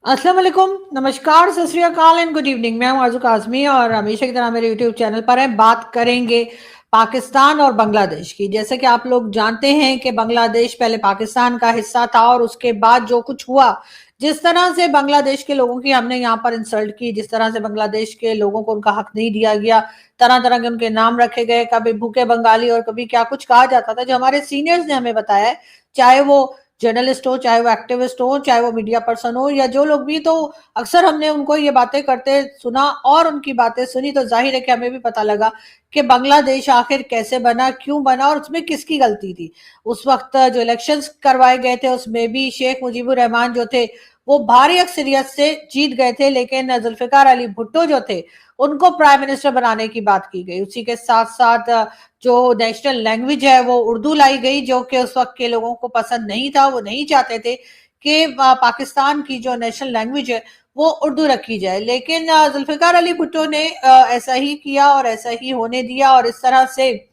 अस्सलाम वालेकुम, नमस्कार, सत श्री अकाल एंड गुड इवनिंग। मैं हूं आरज़ू काज़मी और हमेशा की तरह मेरे यूट्यूब चैनल पर है। बात करेंगे पाकिस्तान और बांग्लादेश की। जैसे कि आप लोग जानते हैं कि बांग्लादेश पहले पाकिस्तान का हिस्सा था और उसके बाद जो कुछ हुआ, जिस तरह से बांग्लादेश के लोगों की हमने यहाँ पर इंसल्ट की, जिस तरह से बांग्लादेश के लोगों को उनका हक नहीं दिया गया, तरह तरह के उनके नाम रखे गए, कभी भूखे बंगाली और कभी क्या कुछ कहा जाता था, जो हमारे सीनियर्स ने हमें बताया है, चाहे वो जर्नलिस्ट हो, चाहे वो एक्टिविस्ट हो, चाहे वो मीडिया पर्सन हो या जो लोग भी। तो अक्सर हमने उनको ये बातें करते सुना और उनकी बातें सुनी, तो जाहिर है कि हमें भी पता लगा कि बांग्लादेश आखिर कैसे बना, क्यों बना और उसमें किसकी गलती थी। उस वक्त जो इलेक्शंस करवाए गए थे उसमें भी शेख मुजीबुर रहमान जो थे वो भारी अक्सरियत से जीत गए थे, लेकिन जुल्फिकार अली भुट्टो जो थे उनको प्राइम मिनिस्टर बनाने की बात की गई। उसी के साथ साथ जो नेशनल लैंग्वेज है वो उर्दू लाई गई, जो कि उस वक्त के लोगों को पसंद नहीं था। वो नहीं चाहते थे कि पाकिस्तान की जो नेशनल लैंग्वेज है वो उर्दू रखी जाए, लेकिन जुल्फिकार अली भुट्टो ने ऐसा ही किया और ऐसा ही होने दिया और इस तरह से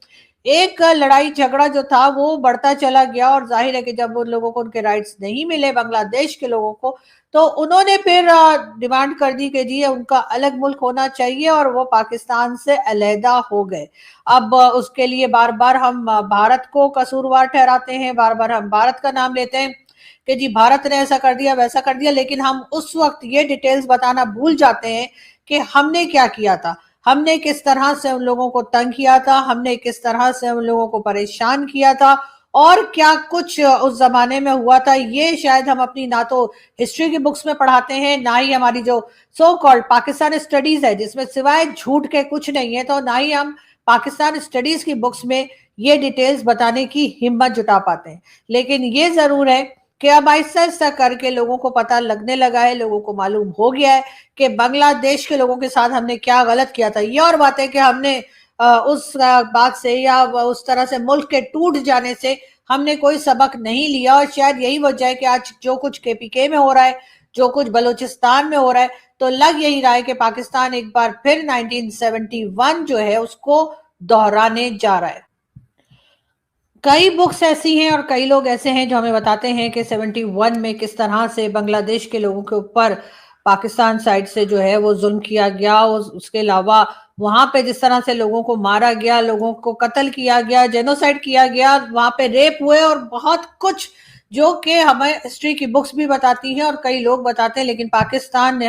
एक लड़ाई झगड़ा जो था वो बढ़ता चला गया। और जाहिर है कि जब उन लोगों को उनके राइट्स नहीं मिले, बांग्लादेश के लोगों को, तो उन्होंने फिर डिमांड कर दी कि जी उनका अलग मुल्क होना चाहिए और वो पाकिस्तान से अलहदा हो गए। अब उसके लिए बार बार हम भारत को कसूरवार ठहराते हैं, बार बार हम भारत का नाम लेते हैं कि जी भारत ने ऐसा कर दिया वैसा कर दिया, लेकिन हम उस वक्त ये डिटेल्स बताना भूल जाते हैं कि हमने क्या किया था, हमने किस तरह से उन लोगों को तंग किया था, हमने किस तरह से उन लोगों को परेशान किया था और क्या कुछ उस जमाने में हुआ था। ये शायद हम अपनी ना तो हिस्ट्री की बुक्स में पढ़ाते हैं, ना ही हमारी जो सो कॉल्ड पाकिस्तान स्टडीज है जिसमें सिवाय झूठ के कुछ नहीं है, तो ना ही हम पाकिस्तान स्टडीज की बुक्स में ये डिटेल्स बताने की हिम्मत जुटा पाते हैं। लेकिन ये जरूर है कि अब आहिस्ता आहिस्ता करके लोगों को पता लगने लगा है, लोगों को मालूम हो गया है कि बांग्लादेश के लोगों के साथ हमने क्या गलत किया था। ये और बात है कि हमने उस बात से या उस तरह से मुल्क के टूट जाने से हमने कोई सबक नहीं लिया, और शायद यही वजह है कि आज जो कुछ केपीके में हो रहा है, जो कुछ बलूचिस्तान में हो रहा है, तो लग यही रहा है कि पाकिस्तान एक बार फिर 1971 जो है उसको दोहराने जा रहा है। कई बुक्स ऐसी हैं और कई लोग ऐसे हैं जो हमें बताते हैं कि 71 में किस तरह से बांग्लादेश के लोगों के ऊपर पाकिस्तान साइड से जो है वो जुल्म किया गया। उसके अलावा वहां पे जिस तरह से लोगों को मारा गया, लोगों को कत्ल किया गया, जेनोसाइड किया गया, वहां पे रेप हुए और बहुत कुछ जो कि हमें हिस्ट्री की बुक्स भी बताती हैं और कई लोग बताते हैं। लेकिन पाकिस्तान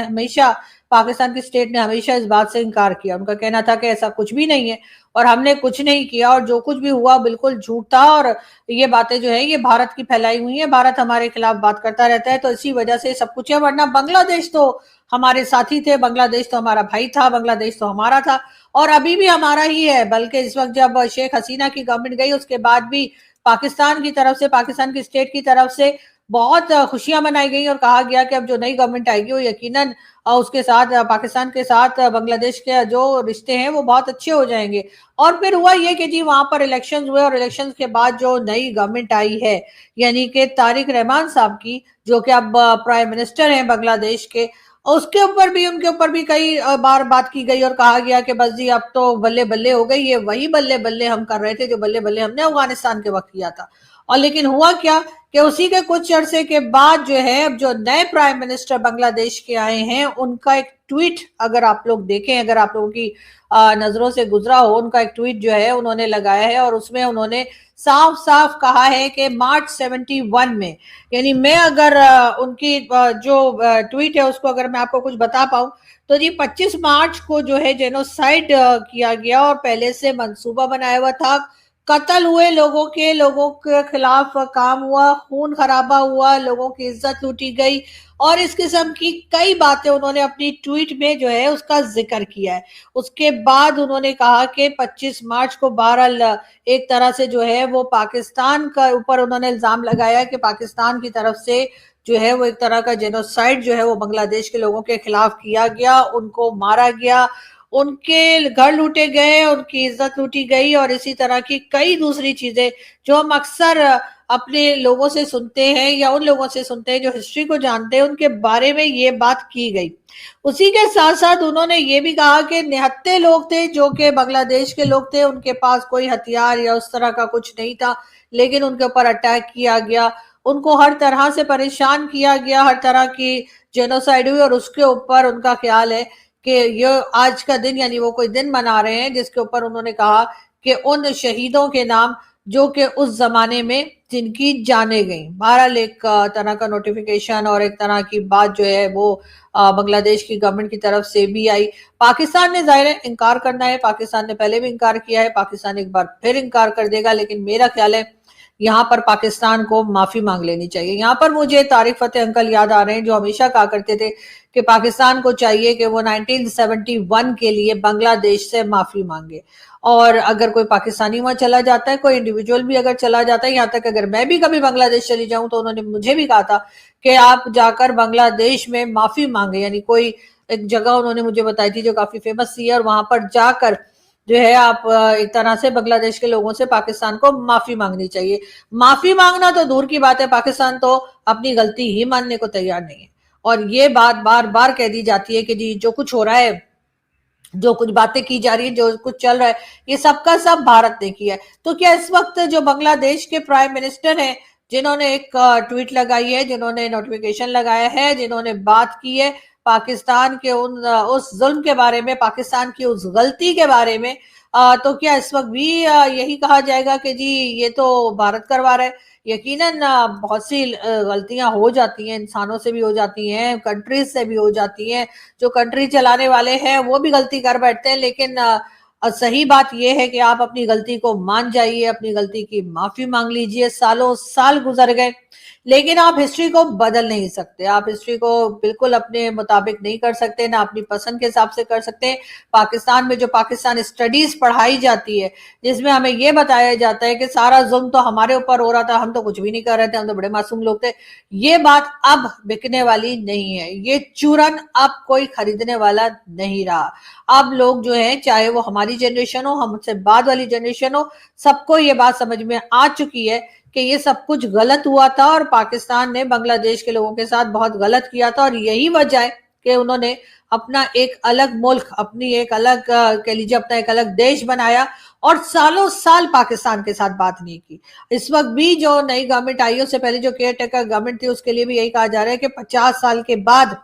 की स्टेट ने हमेशा इस बात से इनकार किया। उनका कहना था कि ऐसा कुछ भी नहीं है और हमने कुछ नहीं किया और जो कुछ भी हुआ बिल्कुल झूठ था और ये बातें जो है ये भारत की फैलाई हुई है, भारत हमारे खिलाफ बात करता रहता है, तो इसी वजह से सब कुछ है। वरना बांग्लादेश तो हमारे साथी थे, बांग्लादेश तो हमारा भाई था, बांग्लादेश तो हमारा था और अभी भी हमारा ही है। बल्कि इस वक्त जब शेख हसीना की गवर्नमेंट गई उसके बाद भी पाकिस्तान की तरफ से, पाकिस्तान की स्टेट की तरफ से बहुत खुशियां मनाई गई और कहा गया कि अब जो नई गवर्नमेंट आएगी वो यकीनन उसके साथ पाकिस्तान के साथ बांग्लादेश के जो रिश्ते हैं वो बहुत अच्छे हो जाएंगे। और फिर हुआ ये कि जी वहां पर इलेक्शंस हुए और इलेक्शंस के बाद जो नई गवर्नमेंट आई है, यानी कि तारिक रहमान साहब की, जो कि अब प्राइम मिनिस्टर हैं बांग्लादेश के, उसके ऊपर भी उनके ऊपर भी कई बार बात की गई और कहा गया कि बस जी अब तो बल्ले बल्ले हो गई, ये वही बल्ले बल्ले हम कर रहे थे जो बल्ले बल्ले हमने अफगानिस्तान के वक्त किया था। और लेकिन हुआ क्या कि उसी के कुछ अरसे के बाद जो है अब जो नए प्राइम मिनिस्टर बांग्लादेश के आए हैं उनका एक ट्वीट अगर आप लोग देखें, अगर आप लोगों की नजरों से गुजरा हो, उनका एक ट्वीट जो है उन्होंने लगाया है और उसमें उन्होंने साफ साफ कहा है कि मार्च 71 में, यानी मैं अगर उनकी जो ट्वीट है उसको अगर मैं आपको कुछ बता पाऊं तो जी 25 मार्च को जो है जेनोसाइड किया गया और पहले से मंसूबा बनाया हुआ था, कत्ल हुए लोगों के खिलाफ काम हुआ, खून खराबा हुआ, लोगों की इज्जत लूटी गई और इस किस्म की कई बातें उन्होंने अपनी ट्वीट में जो है उसका जिक्र किया है। उसके बाद उन्होंने कहा कि 25 मार्च को बहरहाल एक तरह से जो है वो पाकिस्तान का ऊपर उन्होंने इल्जाम लगाया कि पाकिस्तान की तरफ से जो है वो एक तरह का जेनोसाइड जो है वो बांग्लादेश के लोगों के खिलाफ किया गया, उनको मारा गया, उनके घर लूटे गए, उनकी इज्जत लूटी गई और इसी तरह की कई दूसरी चीजें जो हम अक्सर अपने लोगों से सुनते हैं या उन लोगों से सुनते हैं जो हिस्ट्री को जानते हैं, उनके बारे में ये बात की गई। उसी के साथ साथ उन्होंने ये भी कहा कि निहत्थे लोग थे जो कि बांग्लादेश के लोग थे, उनके पास कोई हथियार या उस तरह का कुछ नहीं था, लेकिन उनके ऊपर अटैक किया गया। उनको हर तरह से परेशान किया गया, हर तरह की जेनोसाइड हुई, और उसके ऊपर उनका ख्याल है कि ये आज का दिन यानी वो कोई दिन मना रहे हैं जिसके ऊपर उन्होंने कहा कि उन शहीदों के नाम जो कि उस जमाने में जिनकी जाने गई। बहरहाल एक तरह का नोटिफिकेशन और एक तरह की बात जो है वो बांग्लादेश की गवर्नमेंट की तरफ से भी आई। पाकिस्तान ने जाहिर है इनकार करना है, पाकिस्तान ने पहले भी इनकार किया है, पाकिस्तान एक बार फिर इनकार कर देगा, लेकिन मेरा ख्याल है यहाँ पर पाकिस्तान को माफी मांग लेनी चाहिए। यहाँ पर मुझे तारिक फतेह अंकल याद आ रहे हैं जो हमेशा कहा करते थे कि पाकिस्तान को चाहिए कि वो 1971 के लिए बांग्लादेश से माफी मांगे, और अगर कोई पाकिस्तानी वहां चला जाता है, कोई इंडिविजुअल भी अगर चला जाता है, यहाँ तक अगर मैं भी कभी बांग्लादेश चली जाऊं तो उन्होंने मुझे भी कहा था कि आप जाकर बांग्लादेश में माफी मांगे, यानी कोई एक जगह उन्होंने मुझे बताई थी जो काफी फेमस थी, और वहां पर जाकर जो है आप एक तरह से बांग्लादेश के लोगों से पाकिस्तान को माफी मांगनी चाहिए। माफी मांगना तो दूर की बात है, पाकिस्तान तो अपनी गलती ही मानने को तैयार नहीं है, और ये बात बार बार कह दी जाती है कि जी जो कुछ हो रहा है, जो कुछ बातें की जा रही है, जो कुछ चल रहा है, ये सबका सब भारत ने किया है। तो क्या इस वक्त जो बांग्लादेश के प्राइम मिनिस्टर हैं, जिन्होंने एक ट्वीट लगाई है, जिन्होंने नोटिफिकेशन लगाया है, जिन्होंने बात की है पाकिस्तान के उस जुल्म के बारे में, पाकिस्तान की उस गलती के बारे में, तो क्या इस वक्त भी यही कहा जाएगा कि जी ये तो भारत करवा रहा है? यकीनन बहुत सी गलतियां हो जाती हैं, इंसानों से भी हो जाती हैं, कंट्रीज से भी हो जाती हैं, जो कंट्री चलाने वाले हैं वो भी गलती कर बैठते हैं, लेकिन सही बात यह है कि आप अपनी गलती को मान जाइए, अपनी गलती की माफी मांग लीजिए। सालों साल गुजर गए, लेकिन आप हिस्ट्री को बदल नहीं सकते, आप हिस्ट्री को बिल्कुल अपने मुताबिक नहीं कर सकते, ना अपनी पसंद के हिसाब से कर सकते। पाकिस्तान में जो पाकिस्तान स्टडीज पढ़ाई जाती है, जिसमें हमें यह बताया जाता है कि सारा जुल्म तो हमारे ऊपर हो रहा था, हम तो कुछ भी नहीं कर रहे थे, हम तो बड़े मासूम लोग थे, ये बात अब बिकने वाली नहीं है। ये चूरन अब कोई खरीदने वाला नहीं रहा। अब लोग जो है, चाहे वो हमारी जनरेशन हो, हमसे बाद वाली जनरेशन हो, सबको ये बात समझ में आ चुकी है कि ये सब कुछ गलत हुआ था, और पाकिस्तान ने बांग्लादेश के लोगों के साथ बहुत गलत किया था, और यही वजह है कि उन्होंने अपना एक अलग मुल्क, अपनी एक अलग कह लीजिए अपना एक अलग देश बनाया, और सालों साल पाकिस्तान के साथ बात नहीं की। इस वक्त भी जो नई गवर्नमेंट आई, उससे पहले जो केयर टेकर गवर्नमेंट थी, उसके लिए भी यही कहा जा रहा है कि 50 साल के बाद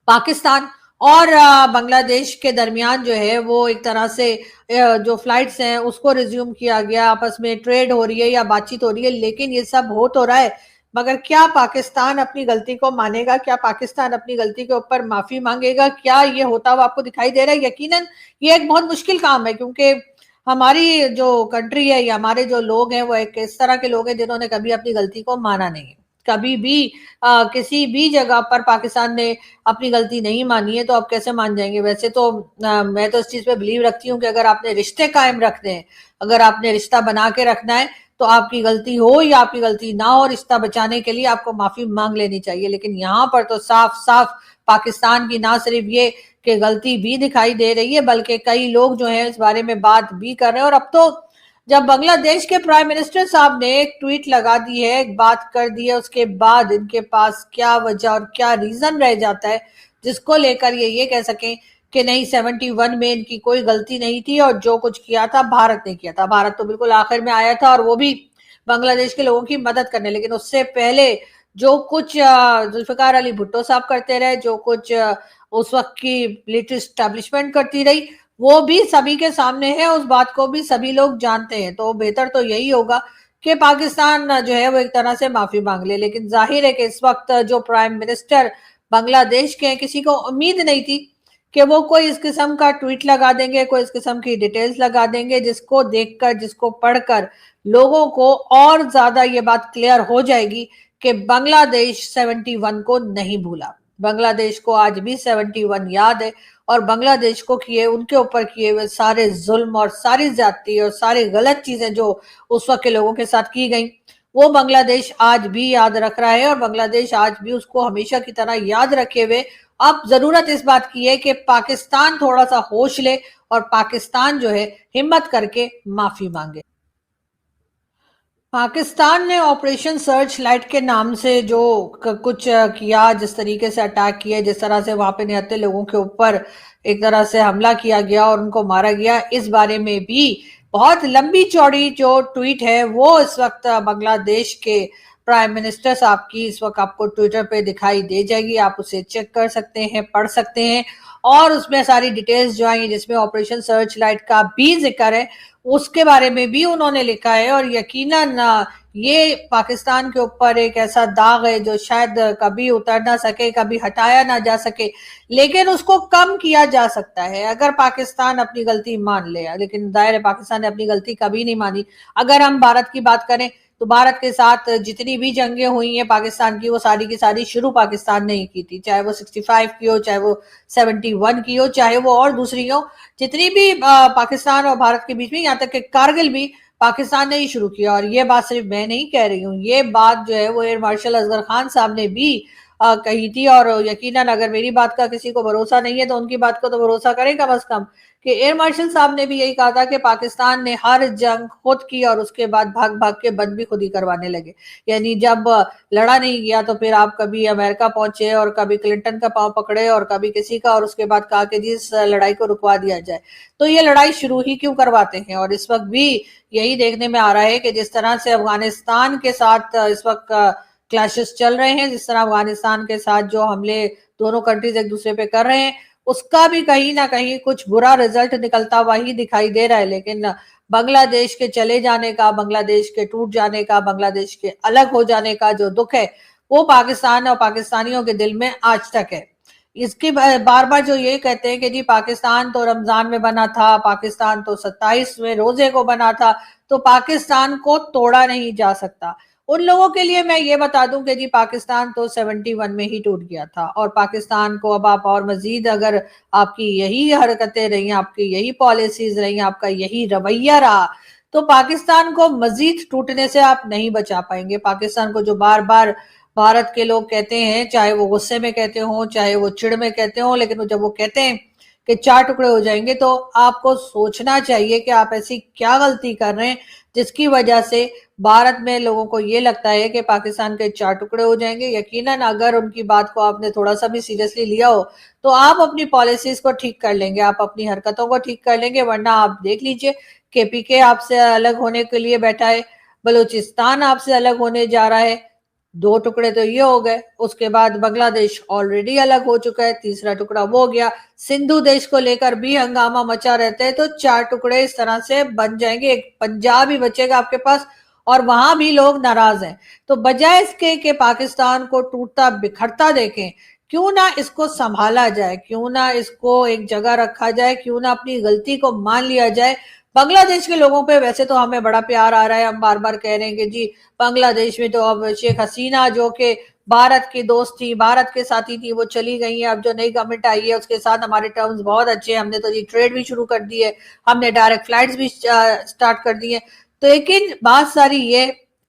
पाकिस्तान और बांग्लादेश के दरमियान जो है वो एक तरह से जो फ्लाइट्स हैं उसको रिज्यूम किया गया, आपस में ट्रेड हो रही है या बातचीत हो रही है, लेकिन ये सब हो तो रहा है, मगर क्या पाकिस्तान अपनी गलती को मानेगा? क्या पाकिस्तान अपनी गलती के ऊपर माफी मांगेगा? क्या ये होता हुआ आपको दिखाई दे रहा है? यकीनन ये एक बहुत मुश्किल काम है, क्योंकि हमारी जो कंट्री है या हमारे जो लोग हैं वो एक इस तरह के लोग हैं जिन्होंने कभी अपनी गलती को माना नहीं है। कभी भी किसी भी जगह पर पाकिस्तान ने अपनी गलती नहीं मानी है, तो आप कैसे मान जाएंगे? वैसे तो मैं तो इस चीज पे बिलीव रखती हूँ कि अगर आपने रिश्ते कायम रखने हैं, अगर आपने रिश्ता बना के रखना है, तो आपकी गलती हो या आपकी गलती ना हो, रिश्ता बचाने के लिए आपको माफी मांग लेनी चाहिए। लेकिन यहाँ पर तो साफ साफ पाकिस्तान की ना सिर्फ ये कि गलती भी दिखाई दे रही है, बल्कि कई लोग जो है इस बारे में बात भी कर रहे हैं। और अब तो जब बांग्लादेश के प्राइम मिनिस्टर साहब ने एक ट्वीट लगा दी है, एक बात कर दी है, उसके बाद इनके पास क्या वजह और क्या रीजन रह जाता है जिसको लेकर ये कह सकें कि नहीं 71 में इनकी कोई गलती नहीं थी, और जो कुछ किया था भारत ने किया था। भारत तो बिल्कुल आखिर में आया था, और वो भी बांग्लादेश के लोगों की मदद करने, लेकिन उससे पहले जो कुछ जुल्फिकार अली भुट्टो साहब करते रहे, जो कुछ उस वक्त की मिलिट्री स्टैब्लिशमेंट करती रही, वो भी सभी के सामने है, उस बात को भी सभी लोग जानते हैं। तो बेहतर तो यही होगा कि पाकिस्तान जो है वो एक तरह से माफी मांग ले। लेकिन जाहिर है कि इस वक्त जो प्राइम मिनिस्टर बांग्लादेश के हैं, किसी को उम्मीद नहीं थी कि वो कोई इस किस्म का ट्वीट लगा देंगे, कोई इस किस्म की डिटेल्स लगा देंगे, जिसको देखकर, जिसको पढ़कर लोगों को और ज्यादा ये बात क्लियर हो जाएगी कि बांग्लादेश 71 को नहीं भूला। बांग्लादेश को आज भी 71 याद है, और बांग्लादेश को किए, उनके ऊपर किए हुए सारे जुल्म और सारी ज्यादती और सारी गलत चीजें जो उस वक्त के लोगों के साथ की गई, वो बांग्लादेश आज भी याद रख रहा है, और बांग्लादेश आज भी उसको हमेशा की तरह याद रखे हुए अब जरूरत इस बात की है कि पाकिस्तान थोड़ा सा होश ले, और पाकिस्तान जो है हिम्मत करके माफी मांगे। पाकिस्तान ने ऑपरेशन सर्च लाइट के नाम से जो कुछ किया, जिस तरीके से अटैक किया, जिस तरह से वहां पे निहत्थे लोगों के ऊपर एक तरह से हमला किया गया और उनको मारा गया, इस बारे में भी बहुत लंबी चौड़ी जो ट्वीट है वो इस वक्त बांग्लादेश के प्राइम मिनिस्टर साहब की इस वक्त आपको ट्विटर पे दिखाई दे जाएगी, आप उसे चेक कर सकते हैं, पढ़ सकते हैं, और उसमें सारी डिटेल्स जो आई जिसमें ऑपरेशन सर्च लाइट का भी जिक्र है उसके बारे में भी उन्होंने लिखा है। और यकीनन ये पाकिस्तान के ऊपर एक ऐसा दाग है जो शायद कभी उतर ना सके, कभी हटाया ना जा सके, लेकिन उसको कम किया जा सकता है अगर पाकिस्तान अपनी गलती मान ले। लेकिन दायर है पाकिस्तान ने अपनी गलती कभी नहीं मानी। अगर हम भारत की बात करें तो भारत के साथ जितनी भी जंगें हुई हैं पाकिस्तान की, वो सारी की सारी शुरू पाकिस्तान ने ही की थी, चाहे वो 65 की हो, चाहे वो 71 की हो, चाहे वो और दूसरी हो। जितनी भी पाकिस्तान और भारत के बीच में, यहाँ तक कि कारगिल भी पाकिस्तान ने ही शुरू किया। और ये बात सिर्फ मैं नहीं कह रही हूँ, ये बात जो है वो एयर मार्शल असगर खान साहब ने भी कही थी। और यकीनन अगर मेरी बात का किसी को भरोसा नहीं है तो उनकी बात को तो भरोसा करें कम से कम, कि एयर मार्शल साहब ने भी यही कहा था कि पाकिस्तान ने हर जंग खुद की और उसके बाद भाग भाग के बंद भी खुद ही करवाने लगे। यानी जब लड़ा नहीं गया तो फिर आप कभी अमेरिका पहुंचे और कभी क्लिंटन का पांव पकड़े और कभी किसी का, और उसके बाद कहा कि जी इस लड़ाई को रुकवा दिया जाए। तो ये लड़ाई शुरू ही क्यों करवाते हैं। और इस वक्त भी यही देखने में आ रहा है कि जिस तरह से अफगानिस्तान के साथ इस वक्त क्लैशेस चल रहे हैं, जिस तरह अफगानिस्तान के साथ जो हमले दोनों कंट्रीज एक दूसरे पे कर रहे हैं, उसका भी कहीं ना कहीं कुछ बुरा रिजल्ट निकलता हुआ ही दिखाई दे रहा है। लेकिन बांग्लादेश के चले जाने का, बांग्लादेश के टूट जाने का, बांग्लादेश के अलग हो जाने का जो दुख है वो पाकिस्तान और पाकिस्तानियों के दिल में आज तक है। इसके बार बार जो ये कहते हैं कि जी पाकिस्तान तो रमजान में बना था, पाकिस्तान तो 27वें रोजे को बना था, तो पाकिस्तान को तोड़ा नहीं जा सकता। उन लोगों के लिए मैं ये बता दूं कि जी पाकिस्तान तो 71 में ही टूट गया था, और पाकिस्तान को अब आप और मजीद अगर आपकी यही हरकतें रही, आपकी यही पॉलिसीज रही, आपका यही रवैया रहा, तो पाकिस्तान को मजीद टूटने से आप नहीं बचा पाएंगे। पाकिस्तान को जो बार बार भारत के लोग कहते हैं, चाहे वो गुस्से में कहते हो, चाहे वो चिढ़ में कहते हो, लेकिन जब वो कहते हैं कि 4 टुकड़े हो जाएंगे, तो आपको सोचना चाहिए कि आप ऐसी क्या गलती कर रहे हैं जिसकी वजह से भारत में लोगों को ये लगता है कि पाकिस्तान के 4 टुकड़े हो जाएंगे। यकीनन अगर उनकी बात को आपने थोड़ा सा भी सीरियसली लिया हो तो आप अपनी पॉलिसीज को ठीक कर लेंगे, आप अपनी हरकतों को ठीक कर लेंगे। वरना आप देख लीजिए केपीके आपसे अलग होने के लिए बैठा है, बलूचिस्तान आपसे अलग होने जा रहा है, 2 टुकड़े तो ये हो गए, उसके बाद बांग्लादेश ऑलरेडी अलग हो चुका है, तीसरा टुकड़ा वो हो गया, सिंधु देश को लेकर भी हंगामा मचा रहता है, तो 4 टुकड़े इस तरह से बन जाएंगे। एक पंजाब ही बचेगा आपके पास, और वहां भी लोग नाराज हैं। तो बजाय इसके कि पाकिस्तान को टूटता बिखरता देखें, क्यों ना इसको संभाला जाए, क्यों ना इसको एक जगह रखा जाए, क्यों ना अपनी गलती को मान लिया जाए। बांग्लादेश के लोगों पे वैसे तो हमें बड़ा प्यार आ रहा है, हम बार बार कह रहे हैं कि जी बांग्लादेश में तो अब शेख हसीना जो कि भारत की दोस्त थी, भारत के साथी थी, वो चली गई है। अब जो नई गवर्नमेंट आई है उसके साथ हमारे टर्म्स बहुत अच्छे हैं, हमने तो जी ट्रेड भी शुरू कर दी है, हमने डायरेक्ट फ्लाइट्स भी स्टार्ट कर दी है। तो लेकिन बात सारी ये,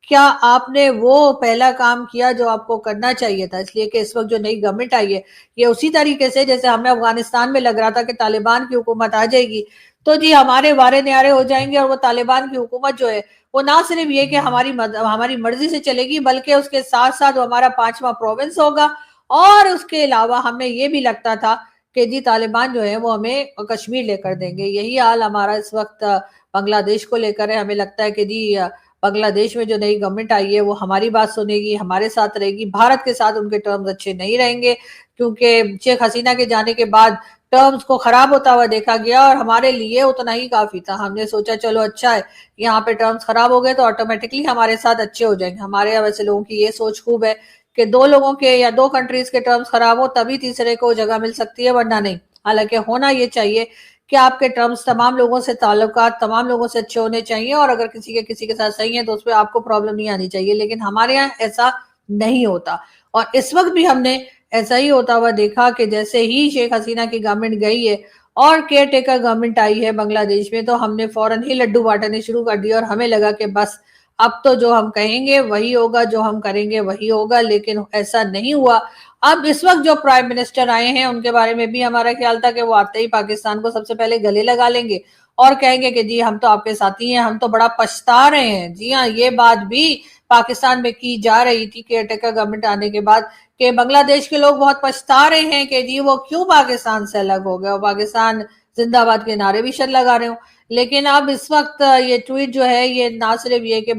क्या आपने वो पहला काम किया जो आपको करना चाहिए था। इसलिए कि इस वक्त जो नई गवर्नमेंट आई है ये उसी तरीके से जैसे हमें अफगानिस्तान में लग रहा था कि तालिबान की हुकूमत आ जाएगी तो जी हमारे वारे न्यारे हो जाएंगे, और वो तालिबान की हुकूमत जो है वो ना सिर्फ ये कि हमारी मर्जी से चलेगी, बल्कि उसके साथ साथ वो हमारा 5वां प्रोविंस होगा। और उसके अलावा हमें ये भी लगता था कि जी तालिबान जो है वो हमें कश्मीर लेकर देंगे। यही हाल हमारा इस वक्त बांग्लादेश को लेकर है। हमें लगता है कि जी बांग्लादेश में जो नई गवर्नमेंट आई है वो हमारी बात सुनेगी, हमारे साथ रहेगी। भारत के साथ उनके टर्म्स अच्छे नहीं रहेंगे, क्योंकि शेख हसीना के जाने के बाद टर्म्स को खराब होता हुआ देखा गया, और हमारे लिए उतना ही काफी था। हमने सोचा चलो अच्छा है, यहाँ पे टर्म्स खराब हो गए तो ऑटोमेटिकली हमारे साथ अच्छे हो जाएंगे। हमारे यहाँ वैसे लोगों की ये सोच खूब है कि 2 लोगों के या 2 कंट्रीज के टर्म्स खराब हो तभी तीसरे को जगह मिल सकती है, वरना नहीं। हालांकि होना ये चाहिए कि आपके टर्म्स तमाम लोगों से ताल्लुकात तमाम लोगों से अच्छे होने चाहिए, और अगर किसी के साथ सही है तो उस पर आपको प्रॉब्लम नहीं आनी चाहिए। लेकिन हमारे यहाँ ऐसा नहीं होता, और इस वक्त भी हमने ऐसा ही होता हुआ देखा कि जैसे ही शेख हसीना की गवर्नमेंट गई है और केयर टेकर गवर्नमेंट आई है बांग्लादेश में, तो हमने फौरन ही लड्डू बांटने शुरू कर दिया, और हमें लगा कि बस अब तो जो हम कहेंगे वही होगा, जो हम करेंगे वही होगा। लेकिन ऐसा नहीं हुआ। अब इस वक्त जो प्राइम मिनिस्टर आए हैं उनके बारे में भी हमारा ख्याल था कि वो आते ही पाकिस्तान को सबसे पहले गले लगा लेंगे और कहेंगे कि जी हम तो आपके साथी हैं, हम तो बड़ा पछता रहे हैं। जी हाँ, ये बात भी पाकिस्तान में की जा रही थी केयर टेकर गवर्नमेंट आने के बाद, कि बांग्लादेश के लोग बहुत पछता रहे हैं कि जी वो क्यों पाकिस्तान से अलग हो गए, और पाकिस्तान जिंदाबाद के नारे भी शायद लगा रहे हो। लेकिन अब इस वक्त ये ट्वीट जो है ये ना सिर्फ ये कि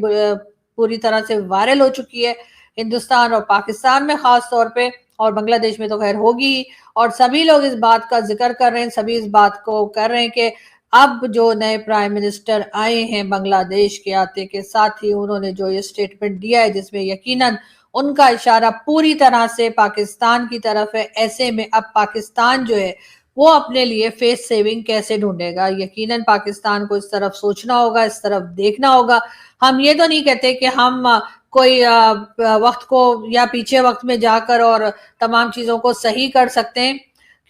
पूरी तरह से वायरल हो चुकी है हिंदुस्तान और पाकिस्तान में खास तौर पे, और बांग्लादेश में तो खैर होगी ही। और सभी लोग इस बात का जिक्र कर रहे हैं, सभी इस बात को कर रहे हैं कि अब जो नए प्राइम मिनिस्टर आए हैं बांग्लादेश के आते के साथ ही उन्होंने जो ये स्टेटमेंट दिया है, जिसमें यकीनन उनका इशारा पूरी तरह से पाकिस्तान की तरफ है। ऐसे में अब पाकिस्तान जो है वो अपने लिए फेस सेविंग कैसे ढूंढेगा? यकीनन पाकिस्तान को इस तरफ सोचना होगा, इस तरफ देखना होगा। हम ये तो नहीं कहते कि हम कोई वक्त को या पीछे वक्त में जाकर और तमाम चीजों को सही कर सकते हैं,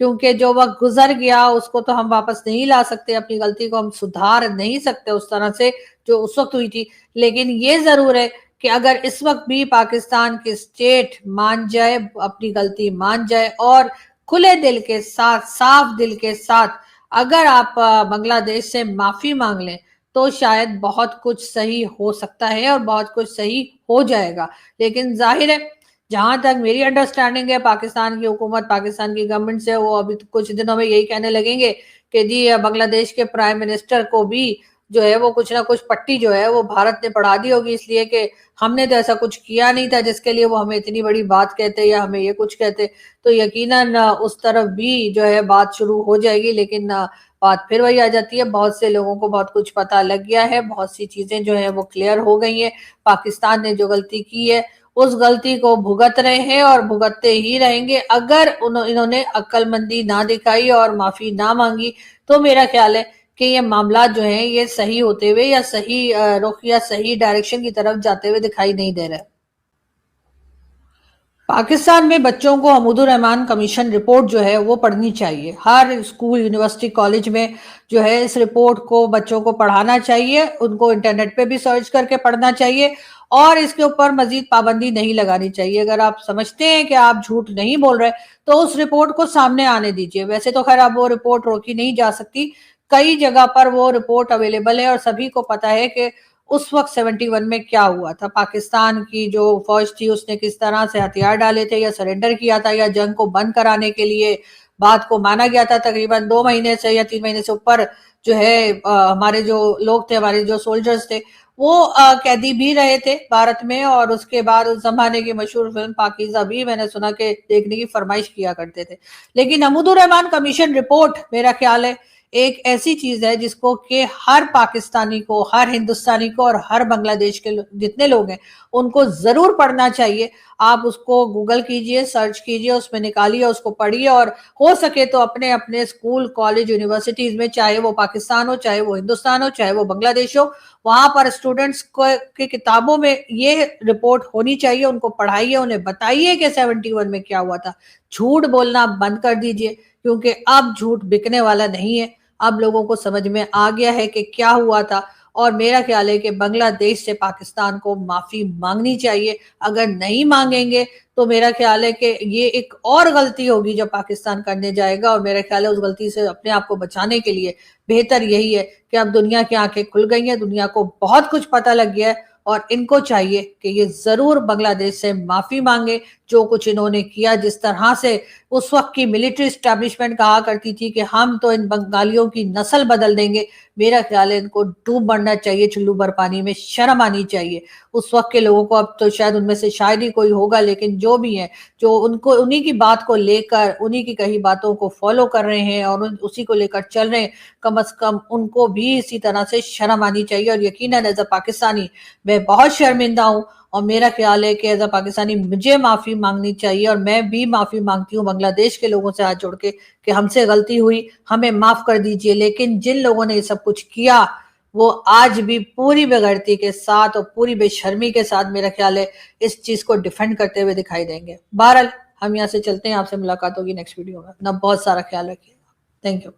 क्योंकि जो वक्त गुजर गया उसको तो हम वापस नहीं ला सकते, अपनी गलती को हम सुधार नहीं सकते उस तरह से जो उस वक्त हुई थी। लेकिन ये जरूर है कि अगर इस वक्त भी पाकिस्तान की स्टेट मान जाए, अपनी गलती मान जाए और खुले दिल के साथ, साफ दिल के साथ अगर आप बांग्लादेश से माफी मांग लें तो शायद बहुत कुछ सही हो सकता है और बहुत कुछ सही हो जाएगा। लेकिन जाहिर है, जहां तक मेरी अंडरस्टैंडिंग है पाकिस्तान की हुकूमत, पाकिस्तान की गवर्नमेंट से, वो अभी कुछ दिनों में यही कहने लगेंगे कि जी बांग्लादेश के प्राइम मिनिस्टर को भी जो है वो कुछ ना कुछ पट्टी जो है वो भारत ने पढ़ा दी होगी, इसलिए कि हमने तो ऐसा कुछ किया नहीं था जिसके लिए वो हमें इतनी बड़ी बात कहते या हमें ये कुछ कहते। तो यकीनन उस तरफ भी जो है बात शुरू हो जाएगी। लेकिन बात फिर वही आ जाती है, बहुत से लोगों को बहुत कुछ पता लग गया है, बहुत सी चीजें जो है वो क्लियर हो गई है। पाकिस्तान ने जो गलती की है उस गलती को भुगत रहे हैं और भुगतते ही रहेंगे। अगर इन्होंने अक्लमंदी ना दिखाई और माफी ना मांगी तो मेरा ख्याल है कि ये मामला जो है ये सही होते हुए या सही रुख या सही डायरेक्शन की तरफ जाते हुए दिखाई नहीं दे रहा है। पाकिस्तान में बच्चों को हमीदुर रहमान कमीशन रिपोर्ट जो है वो पढ़नी चाहिए। हर स्कूल, यूनिवर्सिटी, कॉलेज में जो है इस रिपोर्ट को बच्चों को पढ़ाना चाहिए, उनको इंटरनेट पे भी सर्च करके पढ़ना चाहिए और इसके ऊपर मजीद पाबंदी नहीं लगानी चाहिए। अगर आप समझते हैं कि आप झूठ नहीं बोल रहे तो उस रिपोर्ट को सामने आने दीजिए। वैसे तो खैर अब वो रिपोर्ट रोकी नहीं जा सकती, कई जगह पर वो रिपोर्ट अवेलेबल है और सभी को पता है कि उस वक्त 71 में क्या हुआ था। पाकिस्तान की जो फौज थी उसने किस तरह से हथियार डाले थे या सरेंडर किया था या जंग को बंद कराने के लिए बात को माना गया था। तकरीबन 2 महीने से या 3 महीने से ऊपर जो है हमारे जो लोग थे, हमारे जो सोल्जर्स थे, वो कैदी भी रहे थे भारत में। और उसके बाद उस जमाने की मशहूर फिल्म पाकीज़ा भी मैंने सुना कि देखने की फरमाइश किया करते थे। लेकिन हमीदुर रहमान कमीशन रिपोर्ट मेरा ख्याल है एक ऐसी चीज है जिसको कि हर पाकिस्तानी को, हर हिंदुस्तानी को और हर बांग्लादेश के जितने लोग हैं उनको जरूर पढ़ना चाहिए। आप उसको गूगल कीजिए, सर्च कीजिए, उसमें निकालिए, उसको पढ़िए और हो सके तो अपने अपने स्कूल, कॉलेज, यूनिवर्सिटीज में, चाहे वो पाकिस्तान हो, चाहे वो हिंदुस्तान हो, चाहे वो बांग्लादेश हो, वहां पर स्टूडेंट्स को की किताबों में ये रिपोर्ट होनी चाहिए। उनको पढ़ाइए, उन्हें बताइए कि 71 में क्या हुआ था। झूठ बोलना बंद कर दीजिए, क्योंकि अब झूठ बिकने वाला नहीं है। अब लोगों को समझ में आ गया है कि क्या हुआ था और मेरा ख्याल है कि बांग्लादेश से पाकिस्तान को माफी मांगनी चाहिए। अगर नहीं मांगेंगे तो मेरा ख्याल है कि ये एक और गलती होगी जो पाकिस्तान करने जाएगा और मेरा ख्याल है उस गलती से अपने आप को बचाने के लिए बेहतर यही है कि अब दुनिया की आंखें खुल गई हैं, दुनिया को बहुत कुछ पता लग गया है और इनको चाहिए कि ये जरूर बांग्लादेश से माफी मांगे। जो कुछ इन्होंने किया, जिस तरह से उस वक्त की मिलिट्री एस्टैब्लिशमेंट कहा करती थी कि हम तो इन बंगालियों की नस्ल बदल देंगे, मेरा ख्याल है इनको डूब मरना चाहिए चुल्लू भर पानी में, शर्म आनी चाहिए। उस वक्त के लोगों को, अब तो शायद उनमें से शायद ही कोई होगा, लेकिन जो भी है, जो उनको उन्हीं की बात को लेकर, उन्हीं की कही बातों को फॉलो कर रहे हैं और उसी को लेकर चल रहे हैं, कम से कम उनको भी इसी तरह से शर्म आनी चाहिए। और यकीनन एज अ पाकिस्तानी मैं बहुत शर्मिंदा हूँ और मेरा ख्याल है कि एज अ पाकिस्तानी मुझे माफी मांगनी चाहिए और मैं भी माफी मांगती हूँ बांग्लादेश के लोगों से हाथ जोड़ के कि हमसे गलती हुई, हमें माफ कर दीजिए। लेकिन जिन लोगों ने ये सब कुछ किया वो आज भी पूरी बेगैरती के साथ और पूरी बेशर्मी के साथ मेरा ख्याल है इस चीज को डिफेंड करते हुए दिखाई देंगे। बहरहाल हम यहाँ से चलते हैं, आपसे मुलाकात होगी नेक्स्ट वीडियो में। अपना बहुत सारा ख्याल रखिएगा। Thank you.